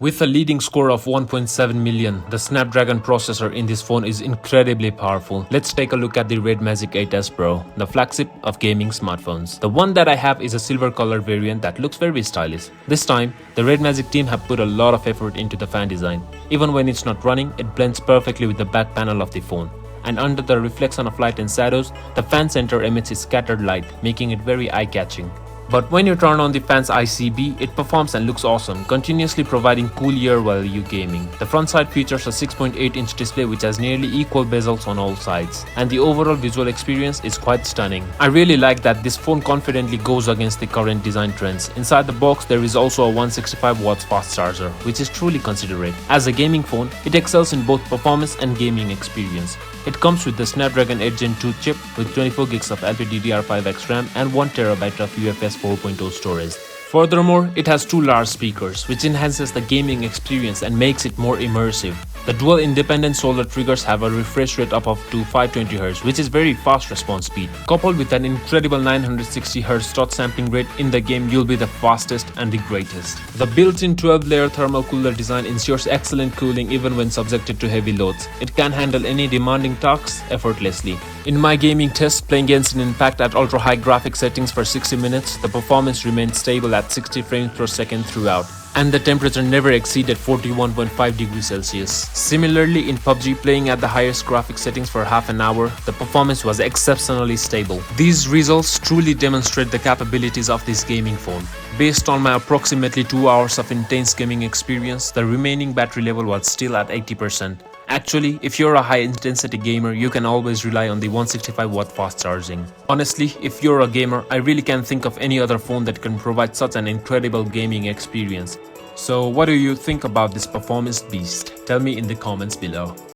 With a leading score of 1.7 million, the Snapdragon processor in this phone is incredibly powerful. Let's take a look at the Redmagic 8S Pro, the flagship of gaming smartphones. The one that I have is a silver color variant that looks very stylish. This time, the Redmagic team have put a lot of effort into the fan design. Even when it's not running, it blends perfectly with the back panel of the phone. And under the reflection of light and shadows, the fan center emits scattered light, making it very eye-catching. But when you turn on the fan's ICB, it performs and looks awesome, continuously providing cool air while you gaming. The front side features a 6.8-inch display which has nearly equal bezels on all sides, and the overall visual experience is quite stunning. I really like that this phone confidently goes against the current design trends. Inside the box there is also a 165 watts fast charger, which is truly considerate. As a gaming phone, it excels in both performance and gaming experience. It comes with the Snapdragon 8 Gen 2 chip with 24 gigs of LPDDR5X RAM and 1TB of UFS 4.0 storage. Furthermore, it has two large speakers, which enhances the gaming experience and makes it more immersive. The dual independent solar triggers have a refresh rate up to 520Hz, which is very fast response speed. Coupled with an incredible 960Hz touch sampling rate in the game, you'll be the fastest and the greatest. The built-in 12-layer thermal cooler design ensures excellent cooling even when subjected to heavy loads. It can handle any demanding tasks effortlessly. In my gaming test, playing Genshin Impact at ultra-high graphic settings for 60 minutes, the performance remained stable at 60 frames per second throughout, and the temperature never exceeded 41.5 degrees Celsius. Similarly, in PUBG, playing at the highest graphic settings for half an hour, the performance was exceptionally stable. These results truly demonstrate the capabilities of this gaming phone. Based on my approximately 2 hours of intense gaming experience, the remaining battery level was still at 80%. Actually, if you're a high-intensity gamer, you can always rely on the 165-watt fast charging. Honestly, if you're a gamer, I really can't think of any other phone that can provide such an incredible gaming experience. So what do you think about this performance beast? Tell me in the comments below.